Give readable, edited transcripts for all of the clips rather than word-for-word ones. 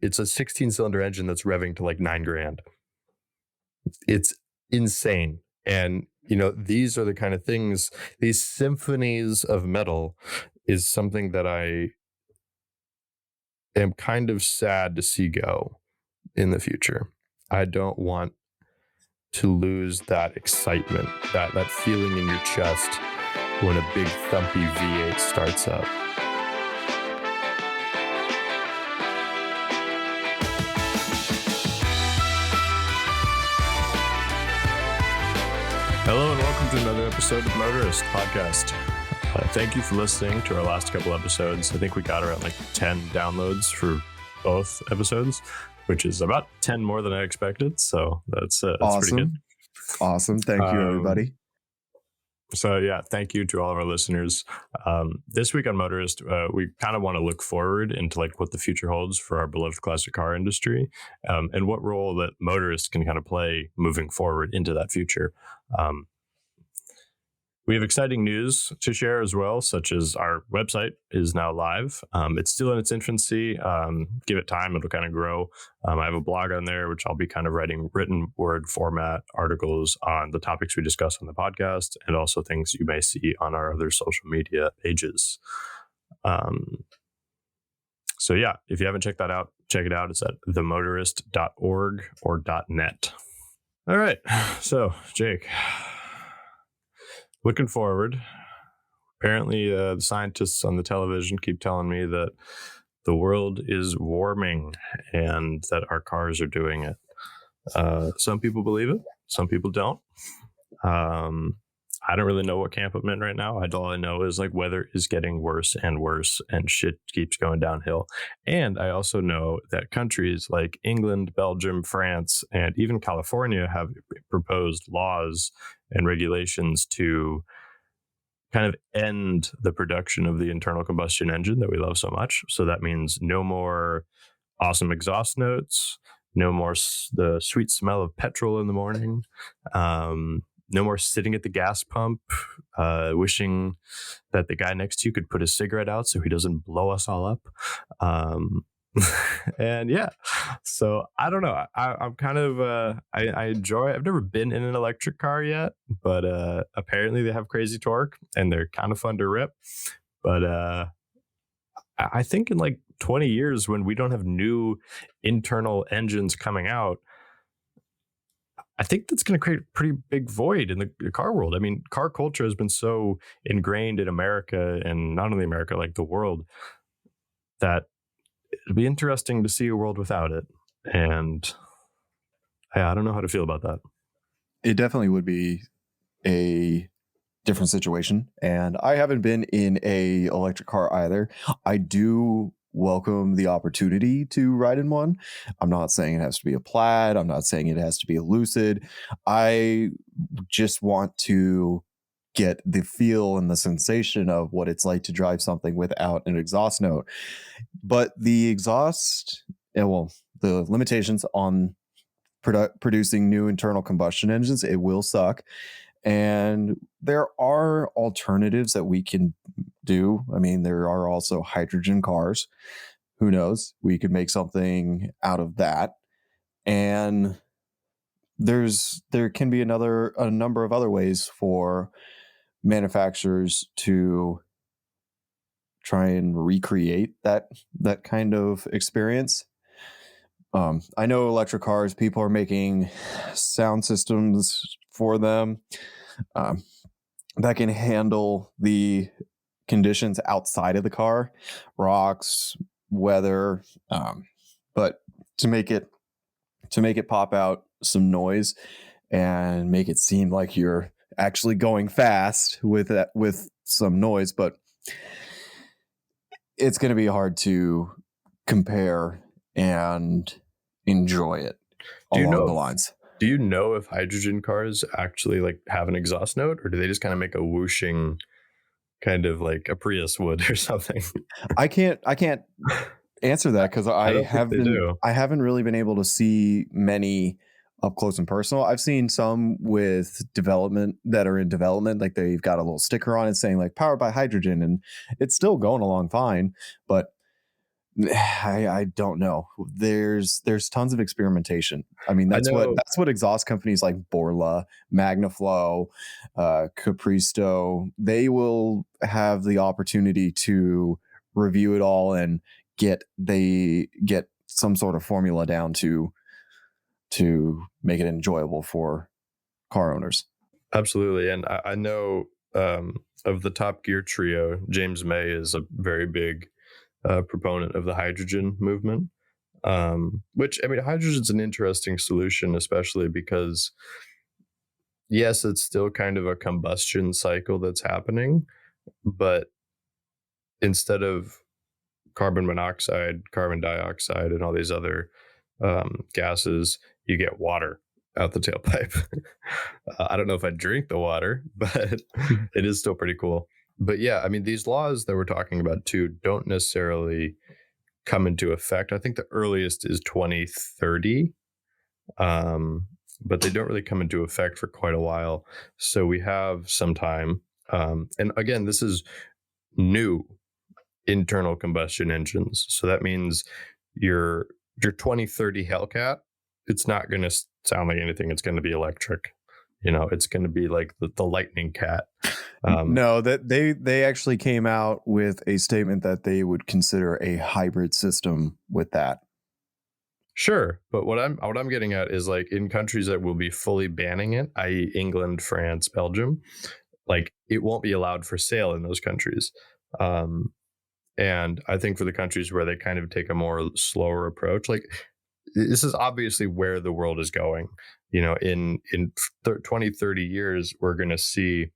It's a 16-cylinder engine that's revving to like $9,000. It's insane. And, these are the kind of things, these symphonies of metal is something that I am kind of sad to see go in the future. I don't want to lose that excitement, that feeling in your chest when a big thumpy V8 starts up. Hello and welcome to another episode of the Motorist Podcast. Thank you for listening to our last couple episodes. I think we got around 10 downloads for both episodes, which is about 10 more than I expected. So that's awesome. Pretty good. Awesome. Thank you, everybody. So yeah, thank you to all of our listeners. This week on Motorist, we kind of want to look forward into what the future holds for our beloved classic car industry, and what role that motorists can kind of play moving forward into that future. We have exciting news to share as well, such as our website is now live. It's still in its infancy. Give it time, it'll kind of grow. I have a blog on there, which I'll be kind of writing written word format articles on the topics we discuss on the podcast, and also things you may see on our other social media pages. So yeah, if you haven't checked that out, check it out. It's at themotorist.org or .net. All right. So Jake, looking forward, apparently the scientists on the television keep telling me that the world is warming and that our cars are doing it. Some people believe it. Some people don't. I don't really know what camp I'm in right now. All I know is weather is getting worse and worse and shit keeps going downhill. And I also know that countries like England, Belgium, France, and even California have proposed laws and regulations to kind of end the production of the internal combustion engine that we love so much. So that means no more awesome exhaust notes, no more the sweet smell of petrol in the morning, no more sitting at the gas pump, wishing that the guy next to you could put his cigarette out so he doesn't blow us all up. And yeah, so I don't know. I'm kind of, I enjoy, I've never been in an electric car yet, but apparently they have crazy torque and they're kind of fun to rip. But I think in 20 years when we don't have new internal engines coming out, I think that's going to create a pretty big void in the car world. I mean, car culture has been so ingrained in America, and not only America, the world, that it'd be interesting to see a world without it. And I don't know how to feel about that. It definitely would be a different situation. And I haven't been in a electric car either. I do welcome the opportunity to ride in one. I'm not saying it has to be a Plaid. I'm not saying it has to be a Lucid. I just want to get the feel and the sensation of what it's like to drive something without an exhaust note. But the exhaust, the limitations on producing new internal combustion engines, it will suck. And there are alternatives that we can do. I mean, there are also hydrogen cars. Who knows? We could make something out of that. And there can be a number of other ways for manufacturers to try and recreate that kind of experience. I know electric cars, people are making sound systems for them that can handle the conditions outside of the car, rocks, weather, but to make it pop out some noise and make it seem like you're actually going fast with some noise. But it's going to be hard to compare and enjoy it along the lines. Do you know if hydrogen cars actually have an exhaust note, or do they just kind of make a whooshing kind of like a Prius would or something? I can't answer that because I haven't really been able to see many up close and personal. I've seen some with development that are in development, they've got a little sticker on it saying powered by hydrogen, and it's still going along fine. But I don't know. There's tons of experimentation. I mean, I that's know. what exhaust companies like Borla, Magnaflow, Capristo, they will have the opportunity to review it all and get some sort of formula down to make it enjoyable for car owners. Absolutely. And I know of the Top Gear trio, James May is a very big proponent of the hydrogen movement, which, I mean, hydrogen's an interesting solution, especially because, yes, it's still kind of a combustion cycle that's happening, but instead of carbon monoxide, carbon dioxide, and all these other gases, you get water out the tailpipe. I don't know if I'd drink the water, but it is still pretty cool. But yeah, I mean, these laws that we're talking about too don't necessarily come into effect. I think the earliest is 2030, but they don't really come into effect for quite a while. So we have some time. And again, this is new internal combustion engines. So that means your 2030 Hellcat, it's not going to sound like anything. It's going to be electric. It's going to be like the Lightning Cat. No, that they actually came out with a statement that they would consider a hybrid system with that. Sure, but what I'm getting at is, like, in countries that will be fully banning it, i.e., England, France, Belgium, like, it won't be allowed for sale in those countries. And I think for the countries where they kind of take a more slower approach, like, this is obviously where the world is going. In 20, 30 years, we're going to see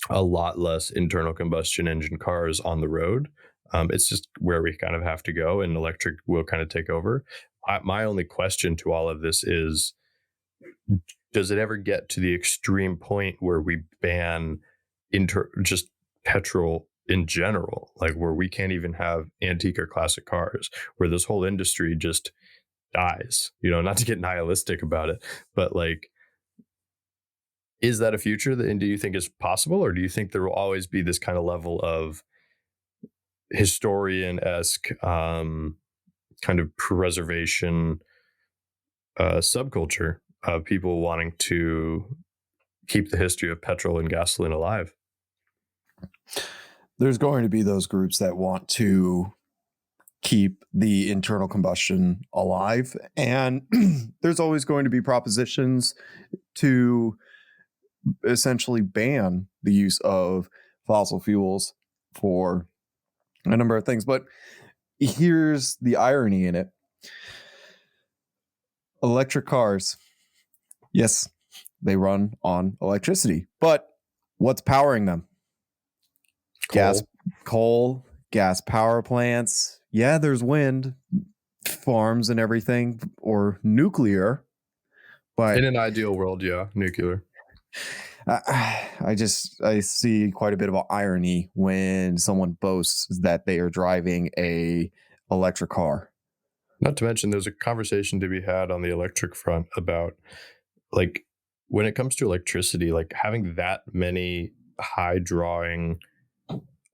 a lot less internal combustion engine cars on the road. It's just where we kind of have to go, and electric will kind of take over. My only question to all of this is, does it ever get to the extreme point where we ban just petrol in general, like where we can't even have antique or classic cars, where this whole industry just dies? Not to get nihilistic about it, but, like, is that a future and do you think is possible, or do you think there will always be this kind of level of historian-esque kind of preservation subculture of people wanting to keep the history of petrol and gasoline alive? There's going to be those groups that want to keep the internal combustion alive, and there's always going to be propositions to essentially ban the use of fossil fuels for a number of things. But here's the irony in it. Electric cars, yes, they run on electricity, but what's powering them? Coal, gas power plants. Yeah, there's wind farms and everything, or nuclear. But in an ideal world, yeah, nuclear. I see quite a bit of irony when someone boasts that they are driving a electric car. Not to mention, there's a conversation to be had on the electric front about, like, when it comes to electricity, like, having that many high drawing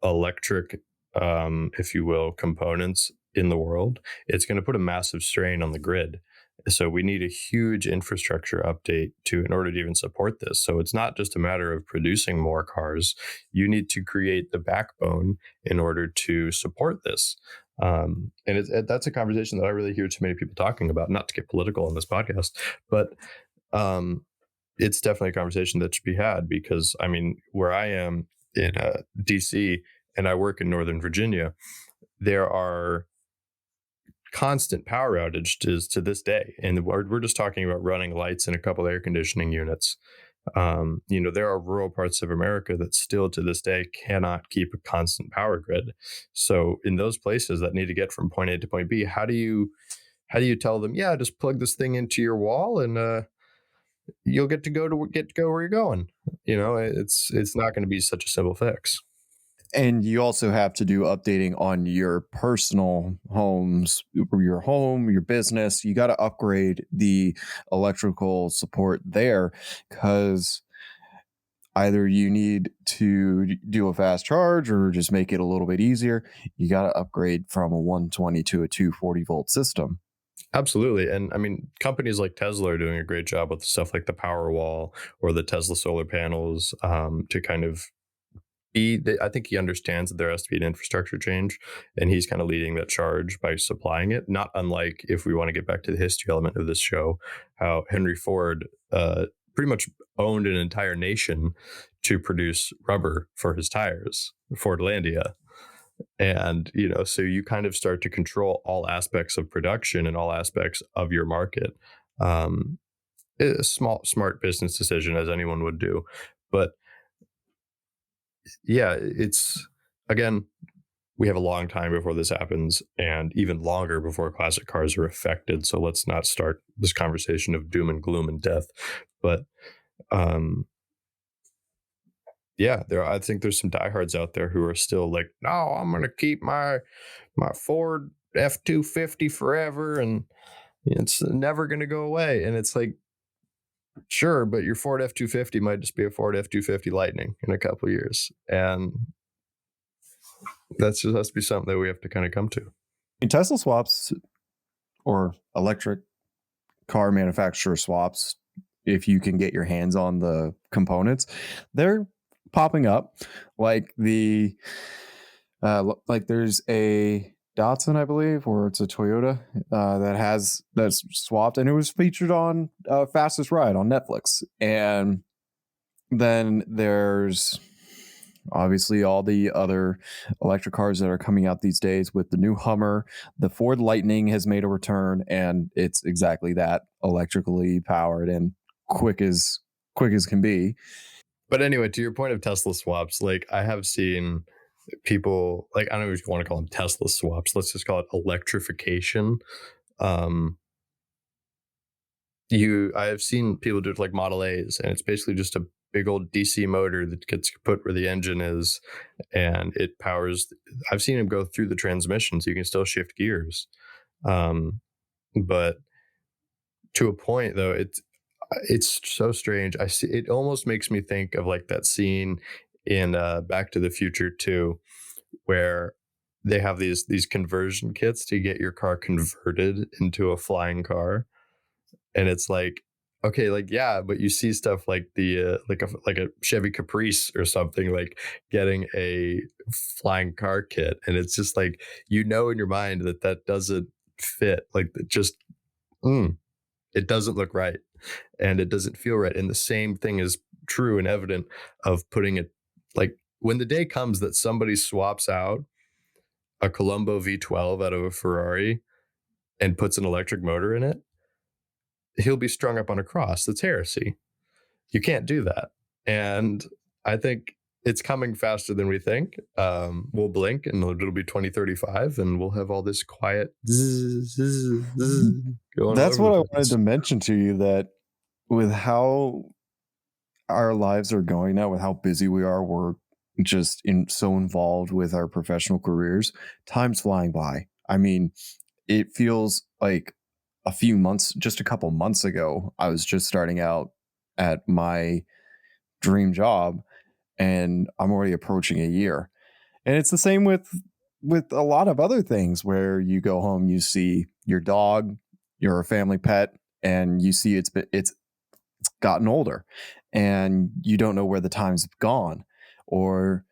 electric, if you will, components in the world, it's going to put a massive strain on the grid. So we need a huge infrastructure update in order to even support this. So it's not just a matter of producing more cars. You need to create the backbone in order to support this. And that's a conversation that I really hear too many people talking about, not to get political on this podcast, but it's definitely a conversation that should be had, because, I mean, where I am in DC and I work in Northern Virginia, there are constant power outages to this day. And we're just talking about running lights and a couple air conditioning units. There are rural parts of America that still to this day cannot keep a constant power grid. So in those places that need to get from point A to point B, how do you tell them, yeah, just plug this thing into your wall and you'll get to go where you're going? It's not going to be such a simple fix. And you also have to do updating on your personal homes, your home, your business. You got to upgrade the electrical support there, because either you need to do a fast charge or just make it a little bit easier, you got to upgrade from a 120 to a 240 volt system. Absolutely. And I mean, companies like Tesla are doing a great job with stuff like the Powerwall or the Tesla solar panels, to kind of I think he understands that there has to be an infrastructure change, and he's kind of leading that charge by supplying it. Not unlike, if we want to get back to the history element of this show, how Henry Ford pretty much owned an entire nation to produce rubber for his tires, Fordlandia. And, so you kind of start to control all aspects of production and all aspects of your market. It's a smart business decision, as anyone would do. But yeah, it's, again, we have a long time before this happens, and even longer before classic cars are affected. So let's not start this conversation of doom and gloom and death. But yeah, I think there's some diehards out there who are still like, no, I'm gonna keep my Ford F-250 forever, and it's never gonna go away. And it's like, sure, but your Ford F-250 might just be a Ford F-250 Lightning in a couple of years, and that's just has to be something that we have to kind of come to. Tesla swaps or electric car manufacturer swaps, if you can get your hands on the components, they're popping up. Like there's a Datsun, I believe, or it's a Toyota that's swapped, and it was featured on Fastest Ride on Netflix. And then there's obviously all the other electric cars that are coming out these days with the new Hummer. The Ford Lightning has made a return, and it's exactly that, electrically powered and quick as can be. But anyway, to your point of Tesla swaps, like I have seen people, like, I don't know if you want to call them Tesla swaps, let's just call it electrification. I have seen people do it like Model A's, and it's basically just a big old DC motor that gets put where the engine is, and it powers. I've seen them go through the transmission, so you can still shift gears. But to a point, though, it's so strange. I see it almost makes me think of like that scene in Back to the Future 2, where they have these conversion kits to get your car converted into a flying car. And it's like, okay, like, yeah, but you see stuff like the like a Chevy Caprice or something, like getting a flying car kit, and it's just like, in your mind that doesn't fit, like it doesn't look right, and it doesn't feel right. And the same thing is true and evident of putting it, like, when the day comes that somebody swaps out a Colombo V12 out of a Ferrari and puts an electric motor in it, he'll be strung up on a cross. That's heresy. You can't do that. And I think it's coming faster than we think. We'll blink and it'll be 2035, and we'll have all this quiet going. That's what I wanted to mention to you, that with how our lives are going now, with how busy we are, we're just so involved with our professional careers. Time's flying by. I mean, it feels like just a couple months ago, I was just starting out at my dream job, and I'm already approaching a year. And it's the same with a lot of other things, where you go home, you see your dog, your family pet, and you see it's gotten older, and you don't know where the time's gone, or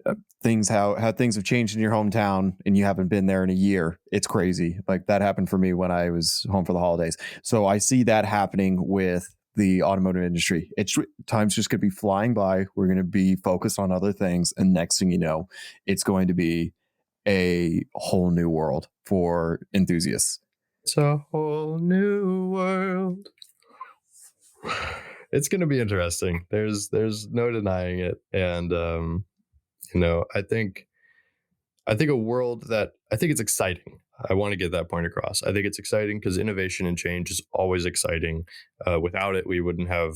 how things have changed in your hometown and you haven't been there in a year. It's crazy. Like that happened for me when I was home for the holidays. So I see that happening with the automotive industry. Time's just going to be flying by. We're going to be focused on other things, and next thing you know, it's going to be a whole new world for enthusiasts. It's a whole new world. It's going to be interesting. There's no denying it. And I think a world that, I think it's exciting. I want to get that point across. I think it's exciting because innovation and change is always exciting. Without it, we wouldn't have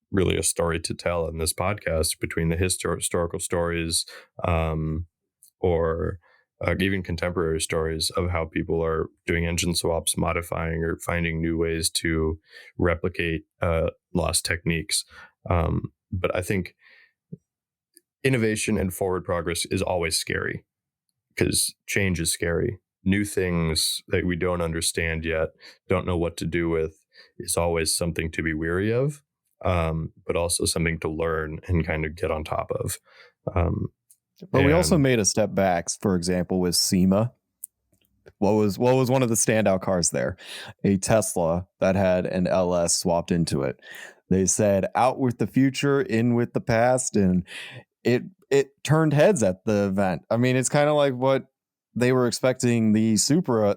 really a story to tell in this podcast, between the historical stories, or even contemporary stories of how people are doing engine swaps, modifying, or finding new ways to replicate lost techniques. But I think innovation and forward progress is always scary because change is scary. New things that we don't understand yet, don't know what to do with, is always something to be weary of, but also something to learn and kind of get on top of. But we also And made a step back, for example, with SEMA. What was one of the standout cars there? A Tesla that had an LS swapped into it. They said out with the future, in with the past, and it turned heads at the event. I mean, it's kind of like what they were expecting the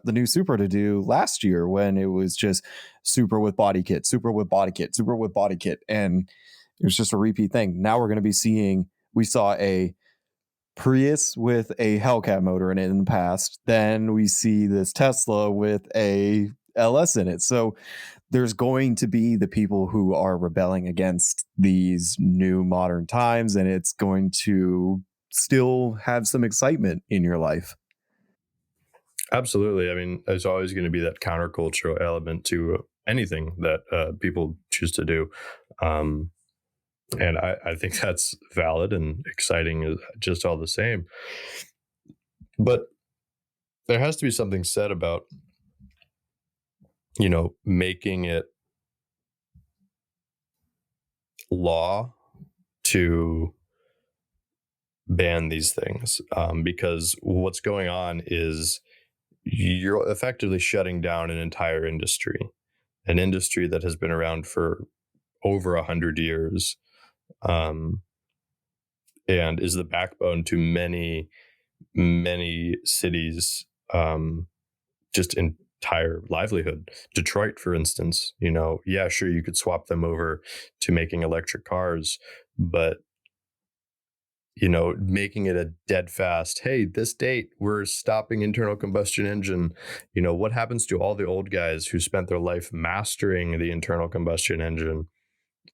new Supra to do last year, when it was just Supra with body kit, Supra with body kit, Supra with body kit, and it was just a repeat thing. Now we're going to be seeing, we saw a Prius with a Hellcat motor in it in the past. Then we see this Tesla with a LS in it. So there's going to be the people who are rebelling against these new modern times, and it's going to still have some excitement in your life. absolutely. I mean, there's always going to be that countercultural element to anything that people choose to do. And I think that's valid and exciting just all the same. But there has to be something said about, making it law to ban these things, because what's going on is you're effectively shutting down an entire industry, an industry that has been around for over 100 years, and is the backbone to many, many cities, just entire livelihood. Detroit, for instance, yeah, sure, you could swap them over to making electric cars, but making it a dead fast, hey, this date we're stopping internal combustion engine. What happens to all the old guys who spent their life mastering the internal combustion engine,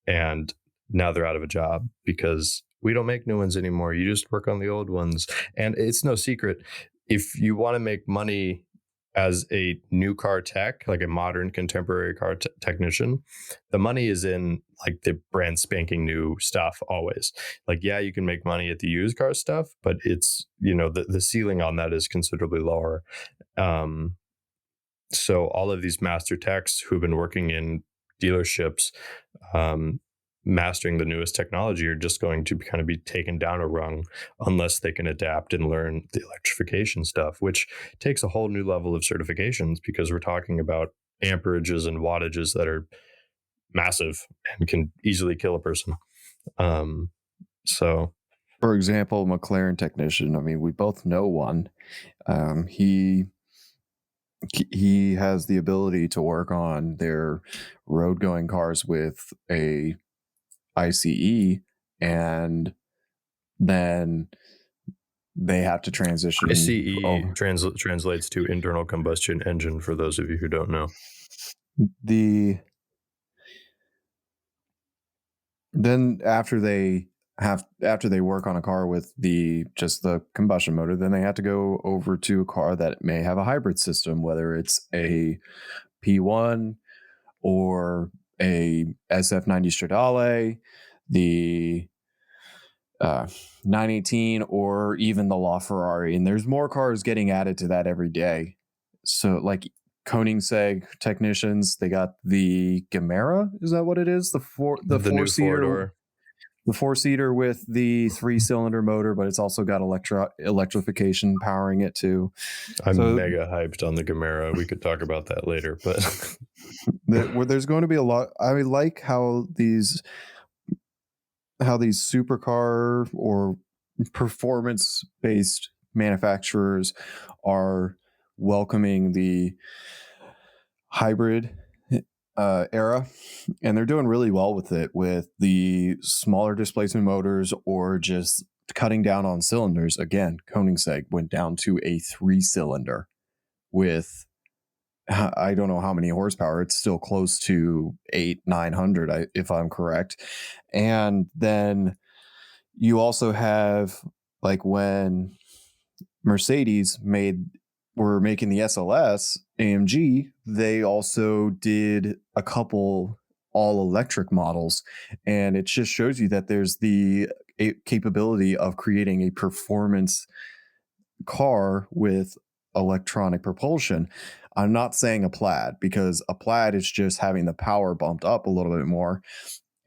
and now they're out of a job because we don't make new ones anymore, you just work on the old ones. And it's no secret, if you want to make money as a new car tech, like a modern contemporary car technician, the money is in like the brand spanking new stuff always. Like, yeah, you can make money at the used car stuff, but it's, the ceiling on that is considerably lower. So all of these master techs who've been working in dealerships, mastering the newest technology, are just going to kind of be taken down a rung unless they can adapt and learn the electrification stuff, which takes a whole new level of certifications, because we're talking about amperages and wattages that are massive and can easily kill a person. So, For example, McLaren technician, I mean, we both know one. He has the ability to work on their road going cars with a ICE, and then they have to transition. ICE translates to internal combustion engine, for those of you who don't know. Then after they work on a car with just the combustion motor, then they have to go over to a car that may have a hybrid system, whether it's a P1 or a SF90 Stradale, the 918, or even the LaFerrari. And there's more cars getting added to that every day. So like Koenigsegg technicians, they got the Gemera, is that what it is? The new four-door. The 4-seater with the 3-cylinder motor, but it's also got electrification powering it too. I'm mega hyped on the Gemera. We could talk about that later, but there's going to be a lot. I like how these supercar or performance-based manufacturers are welcoming the hybrid era, and they're doing really well with it, with the smaller displacement motors or just cutting down on cylinders. Again, Koenigsegg went down to a 3-cylinder with, I don't know how many horsepower. It's still close to 900, if I'm correct. And then you also have, like, when Mercedes were making the SLS AMG, they also did a couple all electric models. And it just shows you that there's the capability of creating a performance car with electronic propulsion. I'm not saying a plaid, because a plaid is just having the power bumped up a little bit more.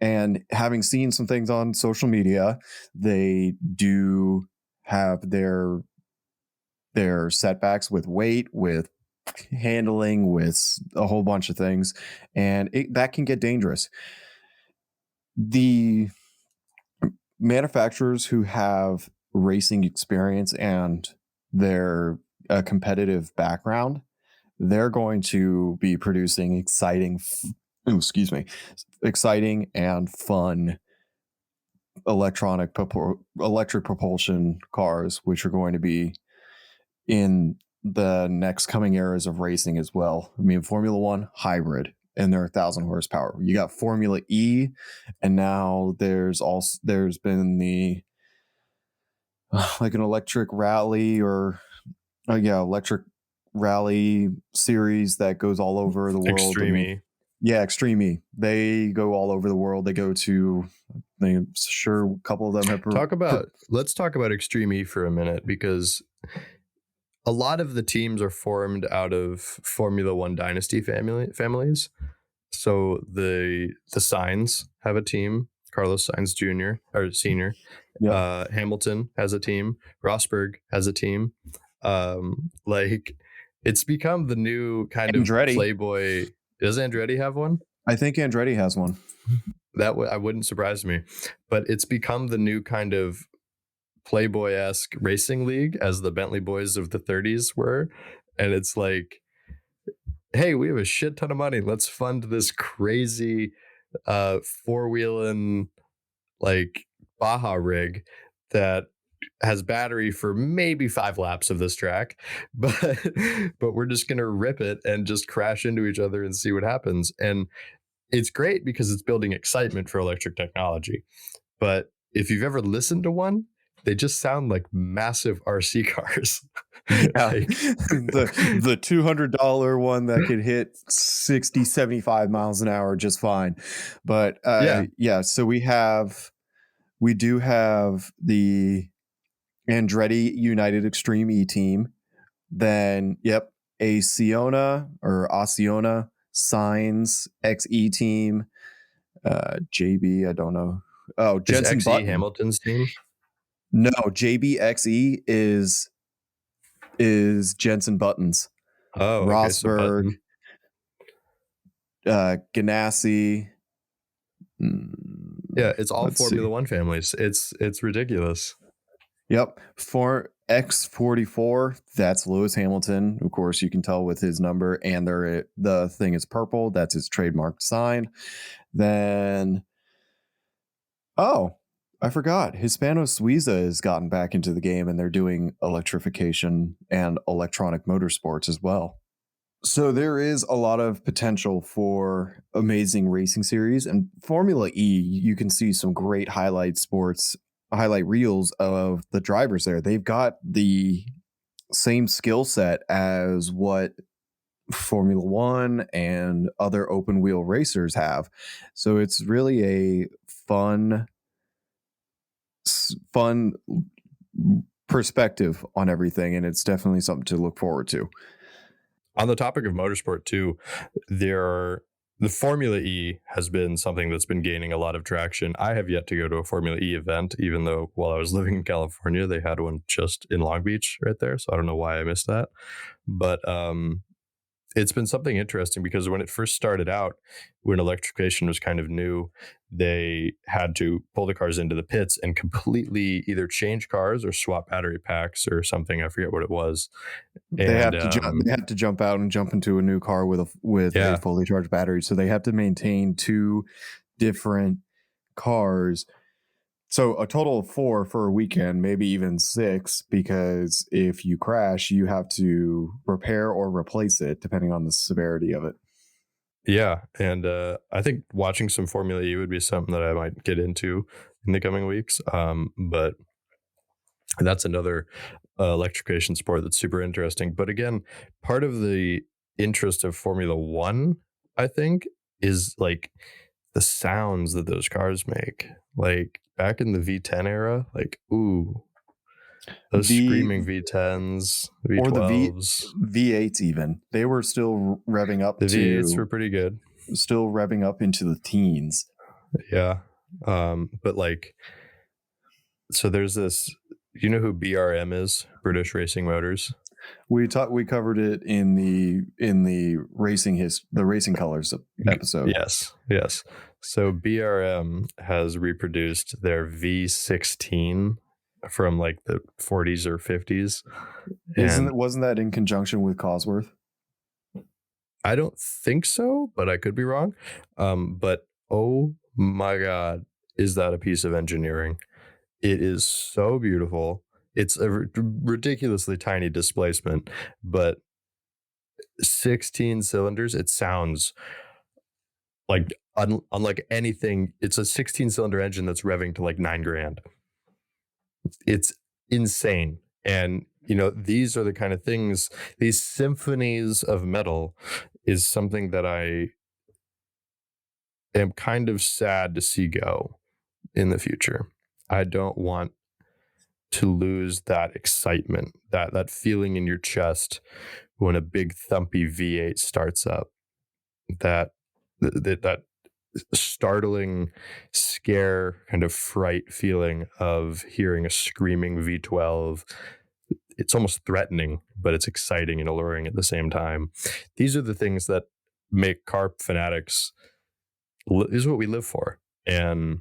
And having seen some things on social media, they do have their setbacks with weight, with handling, with a whole bunch of things, and that can get dangerous. The manufacturers who have racing experience and their competitive background, they're going to be producing exciting and fun electric propulsion cars, which are going to be in the next coming eras of racing as well. I mean, Formula One hybrid, and they're 1,000 horsepower. You got Formula E, and now there's been the like an electric rally electric rally series that goes all over the world. Extreme E. Yeah, Extreme E. They go all over the world. They go to, a couple of them have. Let's talk about Extreme E for a minute, because a lot of the teams are formed out of Formula One dynasty families. So the Sainz have a team, Carlos Sainz Jr. or Senior. Yep. Hamilton has a team. Rosberg has a team. It's become the new kind Andretti. Of Playboy. Does Andretti have one? I think Andretti has one. That I wouldn't surprise me, but it's become the new kind of Playboy-esque racing league, as the Bentley boys of the 30s were. And it's like, hey, we have a shit ton of money. Let's fund this crazy four-wheeling like Baja rig that has battery for maybe 5 laps of this track, but we're just going to rip it and just crash into each other and see what happens. And it's great because it's building excitement for electric technology. But if you've ever listened to one, they just sound like massive RC cars. Yeah. the $200 one that could hit 60, 75 miles an hour just fine. But so we do have the Andretti United Extreme E team. Then, a Siona Sainz XE team. JB, I don't know. Oh, Jenson Button. Hamilton's team? No, JBXE is Jenson Button's. Oh, Rosberg, Ganassi. Yeah, it's all Formula One families. It's ridiculous. Yep. For X44, that's Lewis Hamilton. Of course, you can tell with his number, and the thing is purple. That's his trademarked sign. Then, I forgot. Hispano Suiza has gotten back into the game, and they're doing electrification and electronic motorsports as well. So there is a lot of potential for amazing racing series. And Formula E, you can see some great highlight reels of the drivers there. They've got the same skill set as what Formula One and other open wheel racers have. So it's really a fun perspective on everything, and it's definitely something to look forward to. On the topic of motorsport too, the Formula E has been something that's been gaining a lot of traction. I have yet to go to a Formula E event, even though while I was living in California, they had one just in Long Beach right there. So I don't know why I missed that. But it's been something interesting, because when it first started out, when electrification was kind of new, they had to pull the cars into the pits and completely either change cars or swap battery packs or something. I forget what it was. They have to jump out and jump into a new car with a fully charged battery. So they have to maintain 2 different cars. So a total of 4 for a weekend, maybe even 6, because if you crash, you have to repair or replace it depending on the severity of it. Yeah. And I think watching some Formula E would be something that I might get into in the coming weeks. But that's another electrification sport that's super interesting. But again, part of the interest of Formula One, I think, is like the sounds that those cars make, like back in the V10 era, like, ooh, those The screaming V10s, or the V12s. V8s even, they were still revving up The V8s to were pretty good. still revving up into the teens. Yeah. But like, so there's this, you know who BRM is? British Racing Motors. We covered it in the racing colors episode. Yes. So BRM has reproduced their V16 from like the 40s or 50s. Wasn't that in conjunction with Cosworth? I don't think so, but I could be wrong. But oh my God, is that a piece of engineering? It is so beautiful. It's a ridiculously tiny displacement, but 16 cylinders, it sounds like unlike anything. It's a 16-cylinder engine that's revving to like $9,000. It's insane. And these are the kind of things, these symphonies of metal is something that I am kind of sad to see go in the future. I don't want to lose that excitement, that feeling in your chest when a big thumpy V8 starts up, that startling scare, kind of fright feeling of hearing a screaming V12. It's almost threatening, but it's exciting and alluring at the same time. These are the things that make car fanatics, is what we live for. And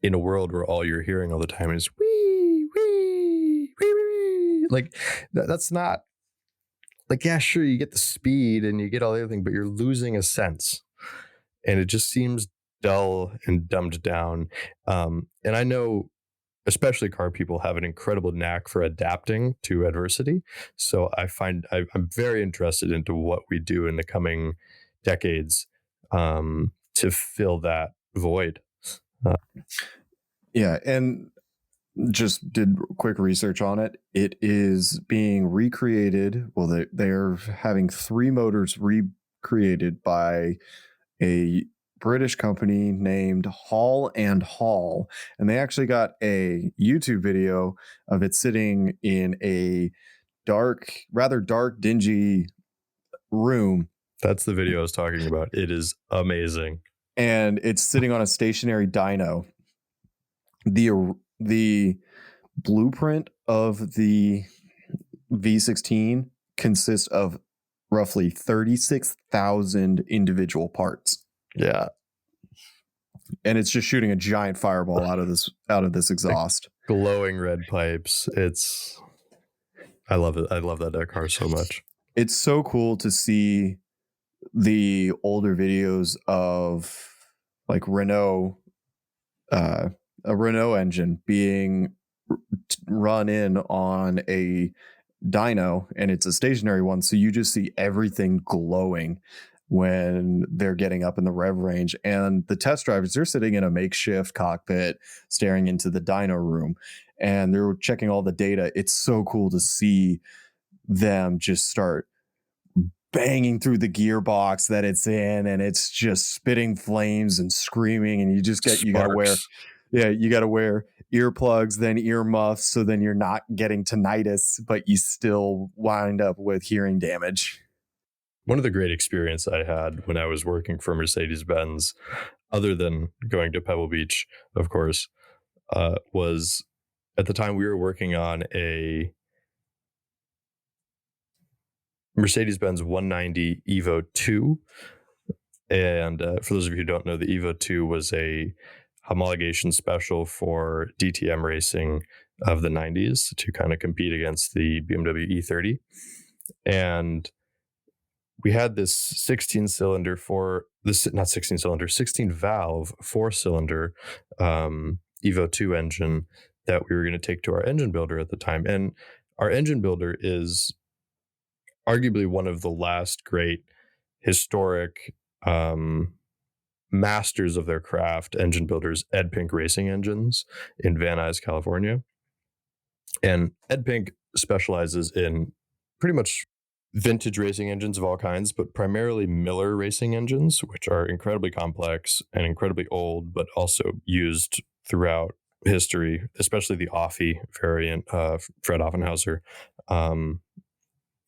in a world where all you're hearing all the time is wee, wee, wee, wee, like that's not like, yeah, sure, you get the speed and you get all the other thing, but you're losing a sense. And it just seems dull and dumbed down. And I know, especially car people have an incredible knack for adapting to adversity. So I find I'm very interested into what we do in the coming decades to fill that void. Yeah, and just did quick research on it. It is being recreated. Well, they're having 3 motors recreated by a British company named Hall and Hall, and they actually got a YouTube video of it sitting in a rather dark, dingy room. That's the video I was talking about. It is amazing. And it's sitting on a stationary dyno. The blueprint of the V16 consists of roughly 36,000 individual parts. Yeah. And it's just shooting a giant fireball out of this exhaust. Like glowing red pipes. I love it. I love that car so much. It's so cool to see the older videos of like Renault, a Renault engine being run in on a dyno, and it's a stationary one, so you just see everything glowing when they're getting up in the rev range. And the test drivers, they're sitting in a makeshift cockpit staring into the dyno room, and they're checking all the data. It's so cool to see them just start banging through the gearbox that it's in, and it's just spitting flames and screaming, and you gotta wear earplugs, then earmuffs, so then you're not getting tinnitus, but you still wind up with hearing damage. One of the great experiences I had when I was working for Mercedes-Benz, other than going to Pebble Beach, of course, was at the time we were working on a Mercedes-Benz 190 Evo 2. And for those of you who don't know, the Evo 2 was a homologation special for DTM racing of the 90s to kind of compete against the BMW E30. And we had this 16 valve 4-cylinder Evo 2 engine that we were going to take to our engine builder at the time. And our engine builder is arguably one of the last great historic masters of their craft engine builders, Ed Pink Racing Engines in Van Nuys, California. And Ed Pink specializes in pretty much vintage racing engines of all kinds, but primarily Miller racing engines, which are incredibly complex and incredibly old, but also used throughout history, especially the Offie variant, Fred Offenhauser.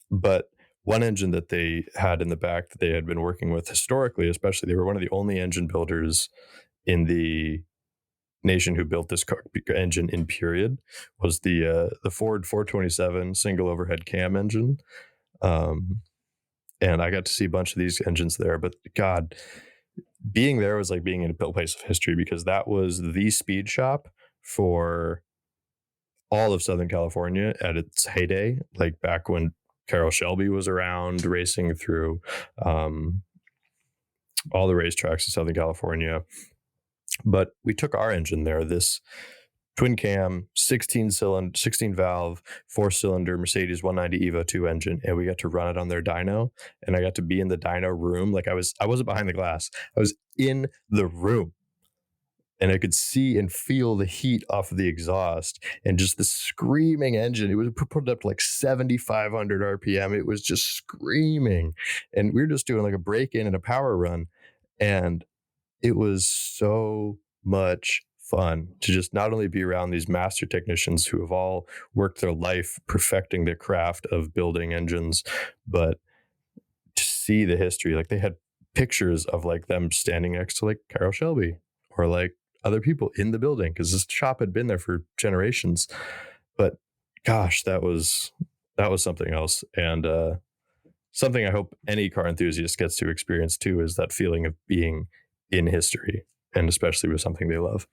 But one engine that they had in the back that they had been working with historically, especially, they were one of the only engine builders in the nation who built this engine in period, was the Ford 427 single overhead cam engine. And I got to see a bunch of these engines there, but God, being there was like being in a place of history, because that was the speed shop for all of Southern California at its heyday, like back when Carroll Shelby was around racing through all the racetracks in Southern California. But we took our engine there, this twin cam, 16 valve, 4-cylinder Mercedes 190 Evo 2 engine, and we got to run it on their dyno. And I got to be in the dyno room. Like I wasn't behind the glass. I was in the room. And I could see and feel the heat off of the exhaust and just the screaming engine. It was put up to like 7,500 RPM. It was just screaming. And we were just doing like a break-in and a power run. And it was so much fun to just not only be around these master technicians who have all worked their life perfecting their craft of building engines, but to see the history. Like they had pictures of like them standing next to like Carroll Shelby or like other people in the building, because this shop had been there for generations. But gosh, that was something else. And something I hope any car enthusiast gets to experience too, is that feeling of being in history, and especially with something they love.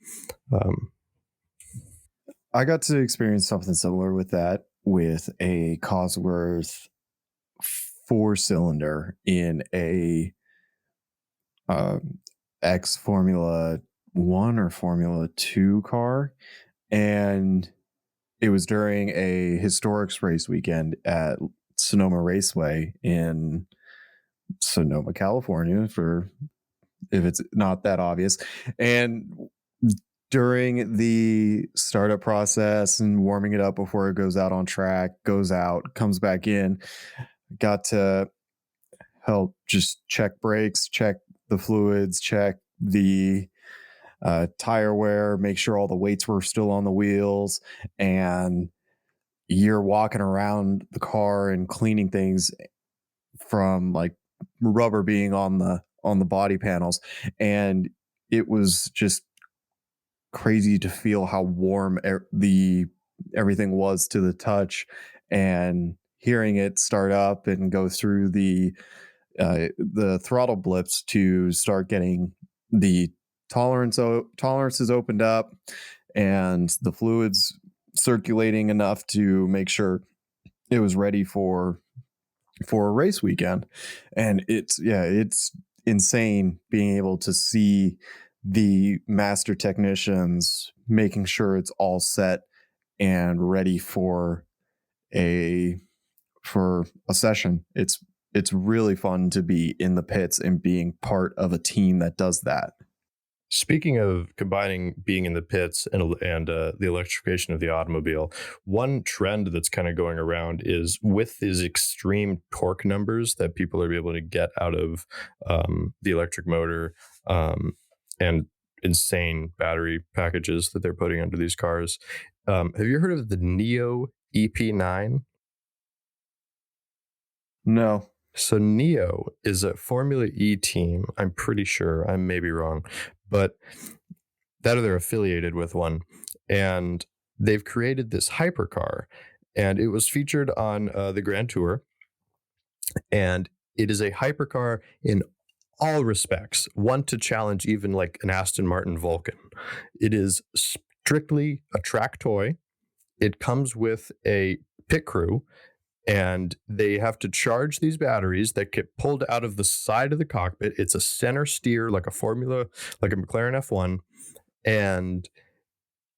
I got to experience something similar with that, with a Cosworth 4-cylinder in a X Formula 1 or Formula 2 car. And it was during a historics race weekend at Sonoma Raceway in Sonoma, California, for if it's not that obvious. And during the startup process and warming it up before it goes out on track, goes out, comes back in, got to help just check brakes, check the fluids, check the tire wear, make sure all the weights were still on the wheels. And you're walking around the car and cleaning things from like rubber being on the body panels. And it was just crazy to feel how warm everything was to the touch, and hearing it start up and go through the throttle blips to start getting the tolerances opened up and the fluids circulating enough to make sure it was ready for a race weekend. And it's insane being able to see the master technicians making sure it's all set and ready for a session. It's really fun to be in the pits and being part of a team that does that. Speaking of combining being in the pits and the electrification of the automobile, one trend that's kind of going around is with these extreme torque numbers that people are able to get out of the electric motor and insane battery packages that they're putting under these cars. Have you heard of the Neo EP9? No. So Neo is a Formula E team. I'm pretty sure. I may be wrong, but that, or they're affiliated with one, and they've created this hypercar, and it was featured on the Grand Tour, and it is a hypercar in all respects, one to challenge even like an Aston Martin Vulcan. It is strictly a track toy. It comes with a pit crew, and they have to charge these batteries that get pulled out of the side of the cockpit. It's a center steer, like a McLaren F1, and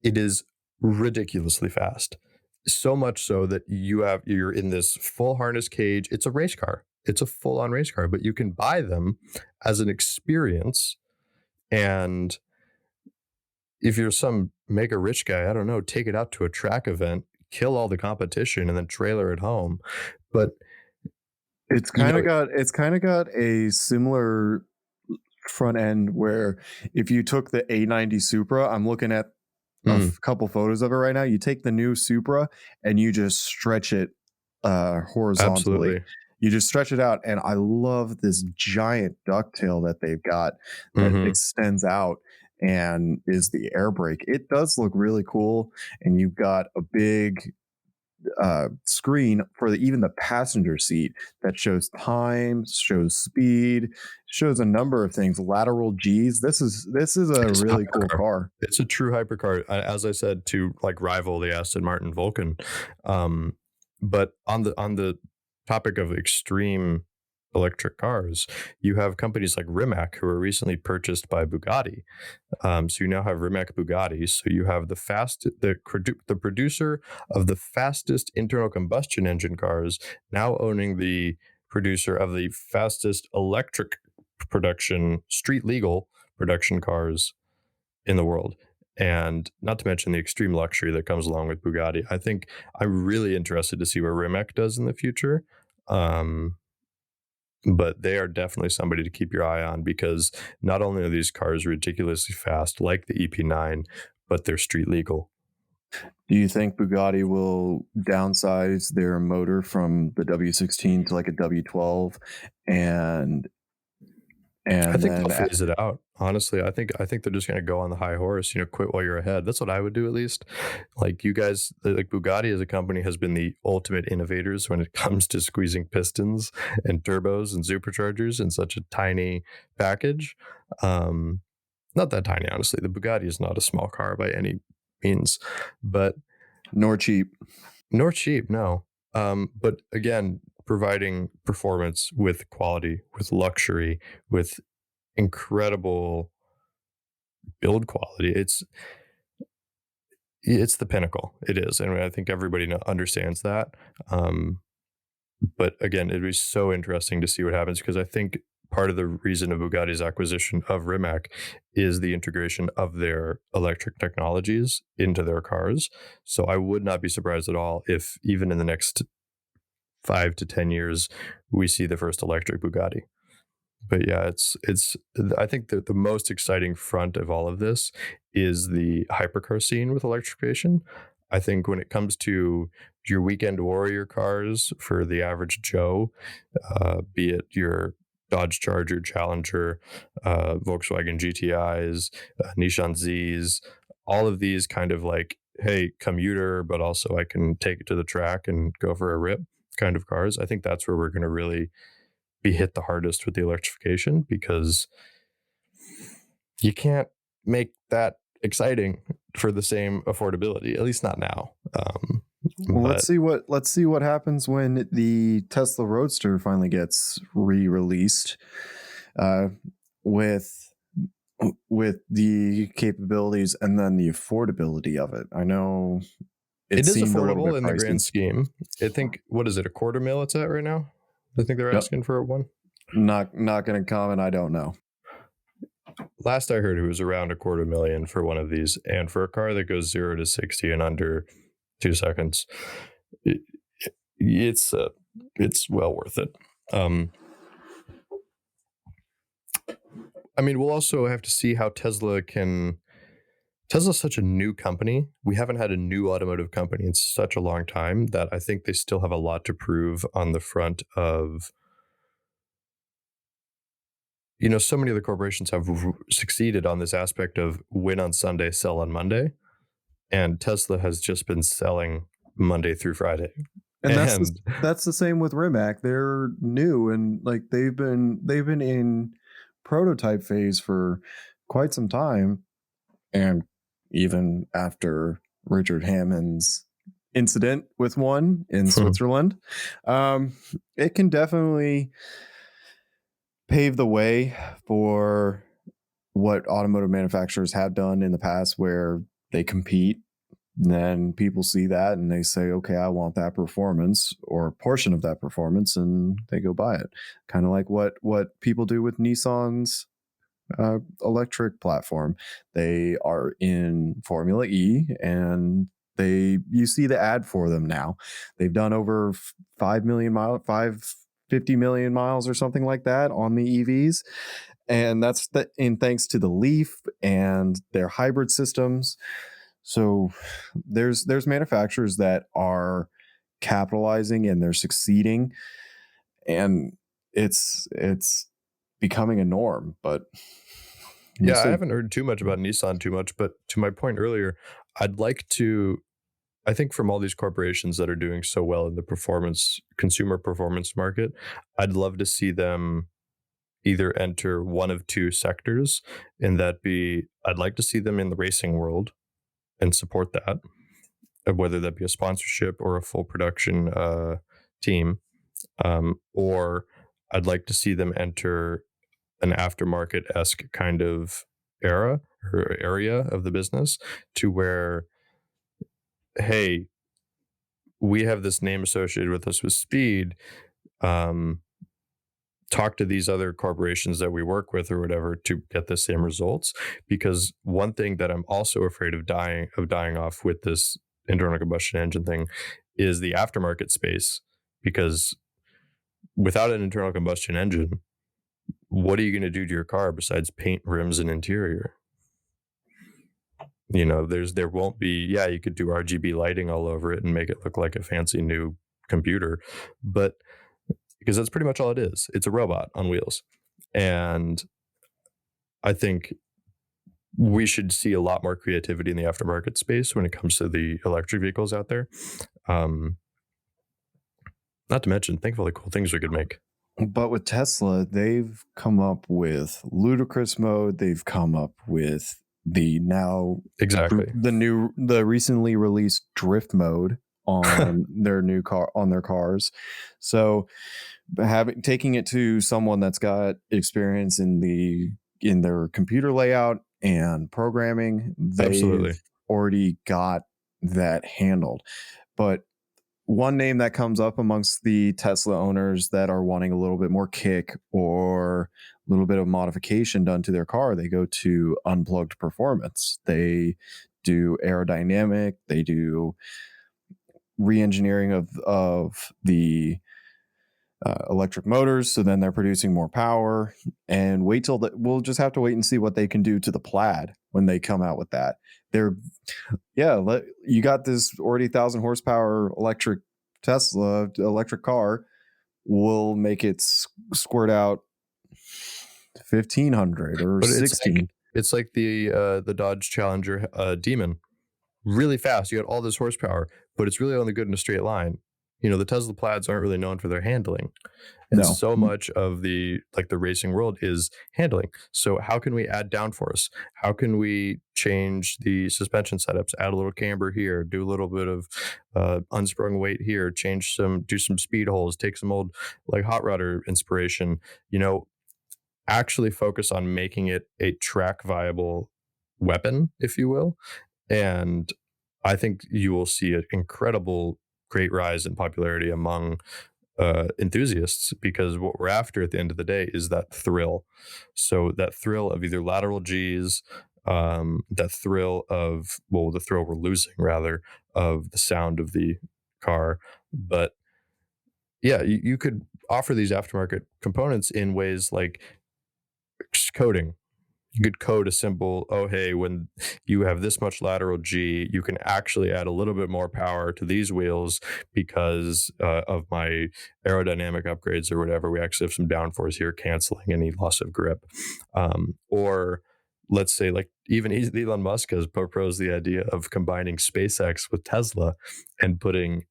it is ridiculously fast. So much so that you're in this full harness cage. It's a race car. It's a full-on race car, but you can buy them as an experience. And if you're some mega rich guy, I don't know, take it out to a track event, kill all the competition, and then trailer it home. But It's You kind know, of got a similar front end where if you took the A90 Supra, I'm looking at couple photos of it right now. You take the new Supra and you just stretch it horizontally. absolutely. You just stretch it out, and I love this giant ducktail that they've got that Hmm. extends out and is the air brake. It does look really cool, and you've got a big screen for even the passenger seat that shows time, shows speed, shows a number of things. Lateral G's. This is a It's a really cool hypercar. car. It's a true hypercar, as I said, to like rival the Aston Martin Vulcan. Um, but on the topic of extreme electric cars, you have companies like Rimac who were recently purchased by Bugatti. So you now have Rimac Bugatti. So you have the producer of the fastest internal combustion engine cars now owning the producer of the fastest electric production, street legal production cars in the world. And not to mention the extreme luxury that comes along with Bugatti. I think I'm really interested to see what Rimac does in the future. Um, but they are definitely somebody to keep your eye on because not only are these cars ridiculously fast, like the EP9, but they're street legal. Do you think Bugatti will downsize their motor from the W16 to like a W12 and I think then they'll phase it out. Honestly, I think they're just going to go on the high horse. Quit while you're ahead. That's what I would do at least. Like you guys, like Bugatti as a company has been the ultimate innovators when it comes to squeezing pistons and turbos and superchargers in such a tiny package. Um, Not that tiny, honestly. The Bugatti is not a small car by any means, but nor cheap. nor cheap. No. But again, providing performance with quality, with luxury, with incredible build quality. It's the pinnacle. It is, and I think everybody understands that. But again, it'd be so interesting to see what happens because I think part of the reason of Bugatti's acquisition of Rimac is the integration of their electric technologies into their cars. So I would not be surprised at all if even in the next 5 to 10 years we see the first electric Bugatti. But yeah, it's I think that the most exciting front of all of this is the hypercar scene with electrification. I think when it comes to your weekend warrior cars for the average Joe, be it your Dodge Charger, Challenger, Volkswagen GTIs, Nissan Zs, all of these kind of like, hey, commuter, but also I can take it to the track and go for a rip kind of cars. I think that's where we're going to really be hit the hardest with the electrification because you can't make that exciting for the same affordability, at least not now. Well, But let's see what happens when the Tesla Roadster finally gets re-released with the capabilities and then the affordability of it. I know it is seemed a little bit affordable in the pricey. grand scheme. I think, what is it, $250,000 it's at right now? I think they're asking for one. Not going to comment. I don't know. Last I heard, it was around $250,000 for one of these, and for a car that goes 0 to 60 in under 2 seconds, it's well worth it. I mean, we'll also have to see how Tesla's such a new company. We haven't had a new automotive company in such a long time that I think they still have a lot to prove on the front of, so many of the corporations have succeeded on this aspect of win on Sunday, sell on Monday. And Tesla has just been selling Monday through Friday. And that's the same with Rimac. They're new and like they've been in prototype phase for quite some time. And even after Richard Hammond's incident with one in Switzerland, it can definitely pave the way for what automotive manufacturers have done in the past where they compete. And then people see that and they say, okay, I want that performance or a portion of that performance, and they go buy it. Kind of like what people do with Nissan's electric platform. They are in Formula E and you see the ad for them now. They've done over 5 million 50 million miles or something like that on the EVs. And that's in thanks to the Leaf and their hybrid systems. So there's manufacturers that are capitalizing and they're succeeding, and it's becoming a norm. But we'll Yeah, I see. haven't heard too much about Nissan too much, but to my point earlier, I think from all these corporations that are doing so well in the consumer performance market, I'd love to see them either enter one of two sectors, and I'd like to see them in the racing world and support that, whether that be a sponsorship or a full production team, or I'd like to see them enter an aftermarket-esque kind of era or area of the business, to where, hey, we have this name associated with us with speed. Talk to these other corporations that we work with or whatever to get the same results. Because one thing that I'm also afraid of dying off with this internal combustion engine thing is the aftermarket space. Because without an internal combustion engine, what are you going to do to your car besides paint rims and interior? There won't be, you could do RGB lighting all over it and make it look like a fancy new computer, but because that's pretty much all it is. It's a robot on wheels. And I think we should see a lot more creativity in the aftermarket space when it comes to the electric vehicles out there. Not to mention, think of all the cool things we could make. But with Tesla, they've come up with ludicrous mode. They've come up with the recently released drift mode on their cars. So taking it to someone that's got experience in their computer layout and programming, they've already got that handled. But one name that comes up amongst the Tesla owners that are wanting a little bit more kick or a little bit of modification done to their car, they go to Unplugged Performance. They do aerodynamic, they do re-engineering of the electric motors, so then they're producing more power. And we'll just have to wait and see what they can do to the Plaid when they come out with that. You got this already 1,000 horsepower electric Tesla electric car. We'll make it squirt out 1,500 or 16. It's like the Dodge Challenger Demon, really fast. You got all this horsepower, but it's really only good in a straight line. The Tesla Plaids aren't really known for their handling. And so much of the racing world is handling. So how can we add downforce? How can we change the suspension setups, add a little camber here, do a little bit of unsprung weight here, do some speed holes, take some old hot rodder inspiration, actually focus on making it a track viable weapon, if you will. And I think you will see an incredible great rise in popularity among enthusiasts, because what we're after at the end of the day is that thrill. So that thrill of either lateral G's, the thrill we're losing rather of the sound of the car. But yeah, you could offer these aftermarket components in ways like coding. You could code a simple, when you have this much lateral G, you can actually add a little bit more power to these wheels because of my aerodynamic upgrades or whatever. We actually have some downforce here canceling any loss of grip. Or let's say even Elon Musk has proposed the idea of combining SpaceX with Tesla and putting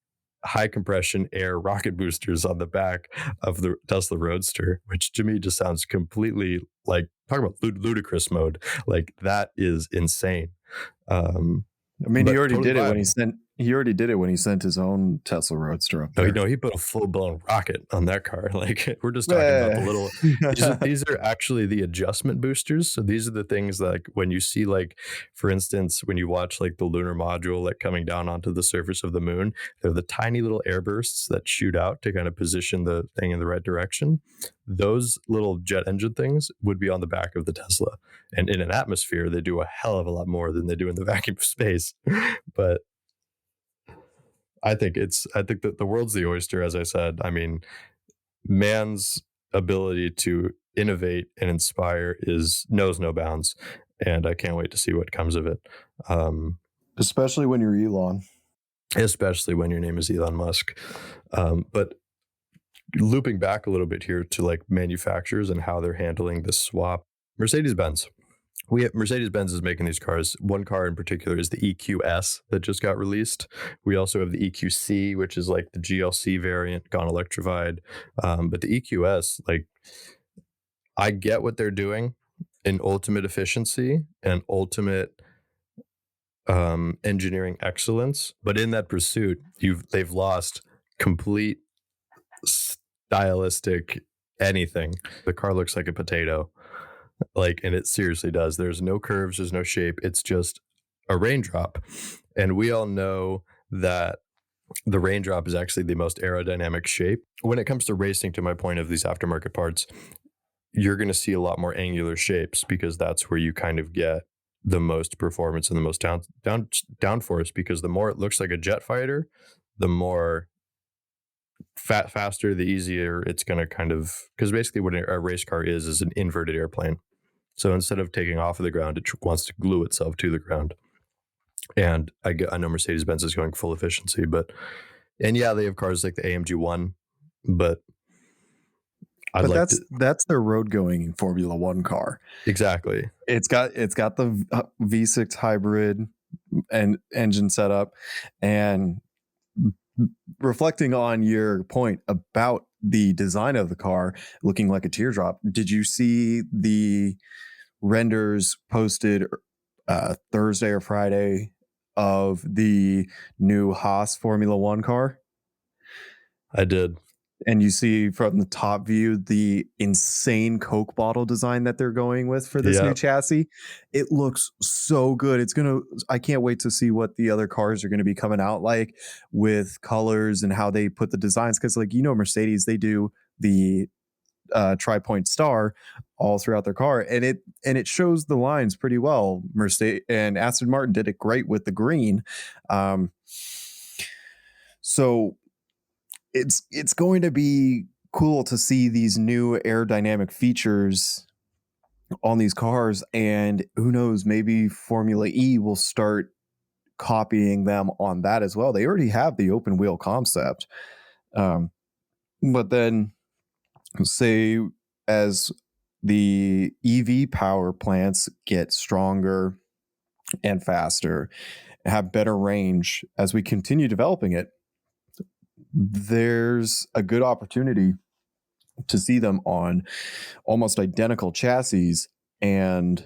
high compression air rocket boosters on the back of the Tesla Roadster, which to me just sounds completely talk about ludicrous mode. That is insane. He already did it he already did it when he sent his own Tesla Roadster up there. No, he put a full-blown rocket on that car. We're just talking about the little... these are actually the adjustment boosters. So these are the things when you see, for instance, when you watch the lunar module coming down onto the surface of the moon, they're the tiny little air bursts that shoot out to kind of position the thing in the right direction. Those little jet engine things would be on the back of the Tesla. And in an atmosphere, they do a hell of a lot more than they do in the vacuum of space. But I think that the world's the oyster, as I said. man's ability to innovate and inspire knows no bounds, and I can't wait to see what comes of it. Especially when you're Elon. Especially when your name is Elon Musk. But looping back a little bit here to like manufacturers and how they're handling this swap, Mercedes-Benz. Mercedes-Benz is making these cars. One car in particular is the EQS that just got released. We also have the EQC, which is like the GLC variant gone electrified. But the EQS, like, I get what they're doing in ultimate efficiency and ultimate engineering excellence, but in that pursuit, they've lost complete stylistic anything. The car looks like a potato. Like, and it seriously does. There's no curves, there's no shape. It's just a raindrop. And we all know that the raindrop is actually the most aerodynamic shape. When it comes to racing, to my point of these aftermarket parts, you're going to see a lot more angular shapes because that's where you kind of get the most performance and the most downforce, because the more it looks like a jet fighter, the more faster, the easier it's going to kind of, because basically what a race car is an inverted airplane. So instead of taking off of the ground, it wants to glue itself to the ground. And I know Mercedes-Benz is going full efficiency, and yeah, they have cars like the AMG 1, but that's their road going Formula One car. Exactly. It's got the V6 hybrid and engine setup. And reflecting on your point about the design of the car looking like a teardrop, did you see the renders posted Thursday or Friday of the new Haas Formula One car? I did. And you see from the top view the insane Coke bottle design that they're going with for this new chassis. It looks so good. I can't wait to see what the other cars are going to be coming out like with colors and how they put the designs. Because, like, Mercedes, they do the tri-point star all throughout their car, and it shows the lines pretty well. Mercedes and Aston Martin did it great with the green. So it's going to be cool to see these new aerodynamic features on these cars, and who knows, maybe Formula E will start copying them on that as well. They already have the open wheel concept, but then say as the EV power plants get stronger and faster, have better range as we continue developing it, there's a good opportunity to see them on almost identical chassis and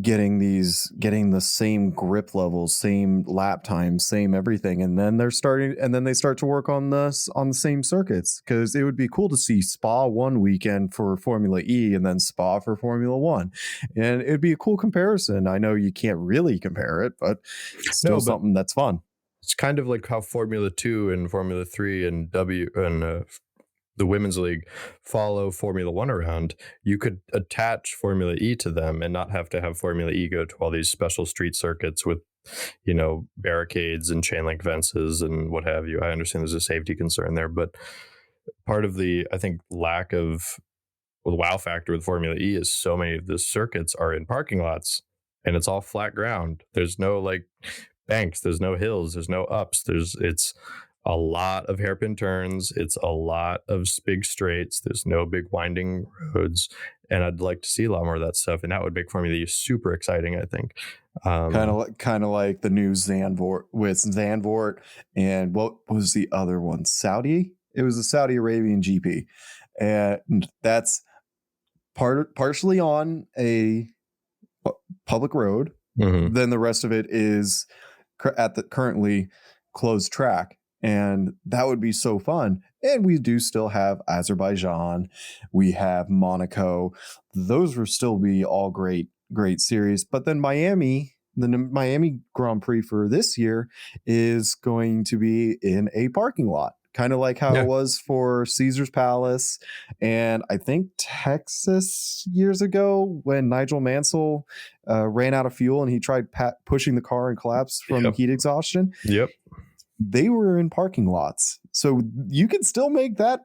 getting the same grip levels, same lap time, same everything. And then they start to work on the same circuits, because it would be cool to see Spa one weekend for Formula E and then Spa for Formula One. And it'd be a cool comparison. I know you can't really compare it, but it's still something that's fun. It's kind of like how Formula 2 and Formula 3 and the Women's League follow Formula 1 around. You could attach Formula E to them and not have to have Formula E go to all these special street circuits with, barricades and chain link fences and what have you. I understand there's a safety concern there, but part of the, I think, lack of the wow factor with Formula E is so many of the circuits are in parking lots and it's all flat ground. There's no like banks, there's no hills, there's no ups, it's a lot of hairpin turns, it's a lot of big straights, there's no big winding roads, and I'd like to see a lot more of that stuff, and that would make Formula E super exciting, I think. Kind of like the new Zandvoort with Zandvoort, and what was the other one? Saudi? It was the Saudi Arabian GP, and that's partially on a public road. Mm-hmm. Then the rest of it is at the currently closed track, and that would be so fun. And we do still have Azerbaijan, we have Monaco. Those will still be all great series. But then Miami, the Miami Grand Prix for this year is going to be in a parking lot, kind of like how it was for Caesar's Palace, and I think Texas years ago when Nigel Mansell ran out of fuel and he tried pushing the car and collapsed from heat exhaustion. Yep. They were in parking lots. So you can still make that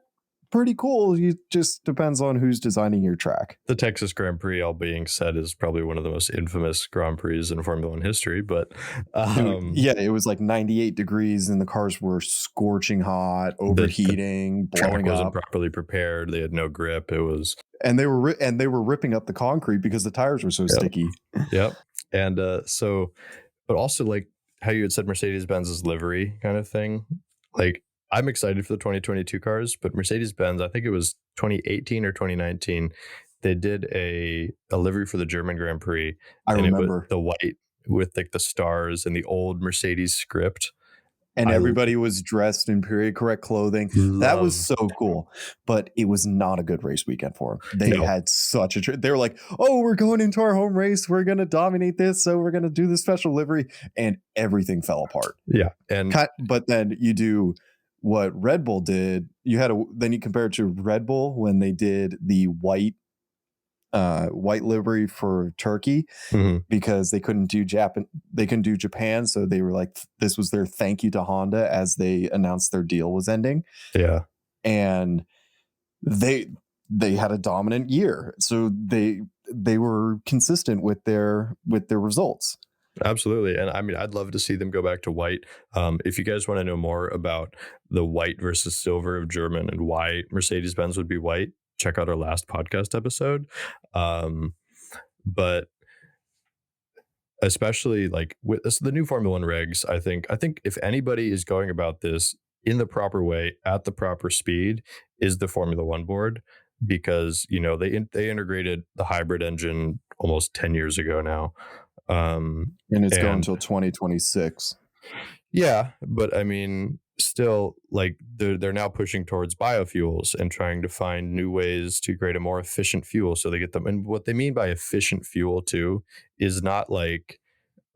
pretty cool. It just depends on who's designing your track. The Texas Grand Prix, all being said, is probably one of the most infamous Grand Prix in Formula One history. But it was like 98 degrees and the cars were scorching hot, overheating, the track blowing wasn't up. properly prepared. They had no grip. It was, and they were ripping up the concrete because the tires were so sticky. Yep. And but also like how you had said Mercedes-Benz's livery kind of thing. Like, I'm excited for the 2022 cars, but Mercedes-Benz, I think it was 2018 or 2019, they did a livery for the German Grand Prix. I remember. It was the white with like the stars and the old Mercedes script. And everybody was dressed in period correct clothing. That was so cool. But it was not a good race weekend for them. They had such a... They were like, oh, we're going into our home race. We're going to dominate this. So we're going to do the special livery. And everything fell apart. Yeah. But then you do what Red Bull did. Then you compare it to Red Bull when they did the white livery for Turkey, because they couldn't do Japan, so they were like, this was their thank you to Honda as they announced their deal was ending. Yeah. And they had a dominant year, so they were consistent with their results. Absolutely. And I mean, I'd love to see them go back to white. If you guys want to know more about the white versus silver of German and why Mercedes-Benz would be white, check out our last podcast episode. But especially like with the new Formula One regs, I think if anybody is going about this in the proper way at the proper speed, is the Formula One board, because they integrated the hybrid engine almost 10 years ago now. And it's going until 2026. Yeah, but I mean, still, like they're now pushing towards biofuels and trying to find new ways to create a more efficient fuel, so they get them. And what they mean by efficient fuel too is not like,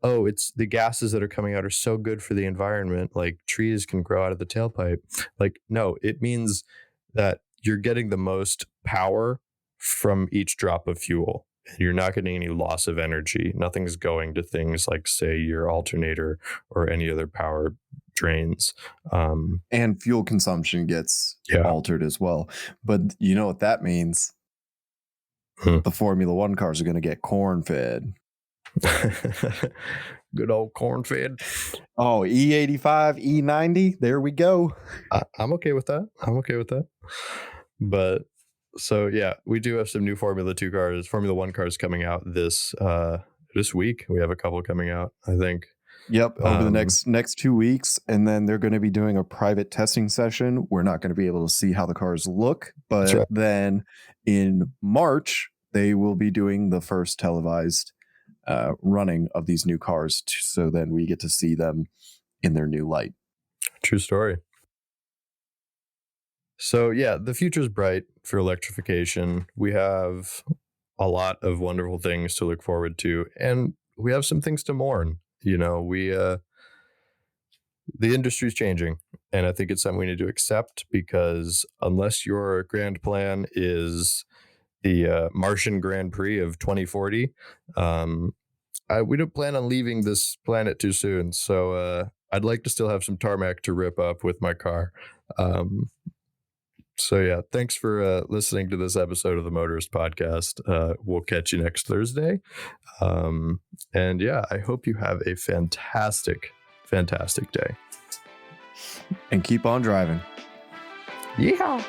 oh, it's the gases that are coming out are so good for the environment, like trees can grow out of the tailpipe. Like, no, it means that you're getting the most power from each drop of fuel. You're not getting any loss of energy. Nothing's going to things like, say, your alternator or any other power drains. And fuel consumption gets altered as well. But you know what that means? The Formula One cars are going to get corn fed. Good old corn fed. Oh, E85, E90. There we go. I'm okay with that. But so yeah, we do have some new Formula One cars coming out this week. We have a couple coming out, I think. Yep, over the next 2 weeks, and then they're going to be doing a private testing session. We're not going to be able to see how the cars look, but then in March they will be doing the first televised running of these new cars, so then we get to see them in their new light. True story. So yeah, the future's bright for electrification. We have a lot of wonderful things to look forward to, and we have some things to mourn. The industry's changing, and I think it's something we need to accept, because unless your grand plan is the Martian Grand Prix of 2040, we don't plan on leaving this planet too soon. So I'd like to still have some tarmac to rip up with my car. So yeah, thanks for listening to this episode of the Motorist Podcast. We'll catch you next Thursday. And yeah, I hope you have a fantastic, fantastic day. And keep on driving. Yeehaw!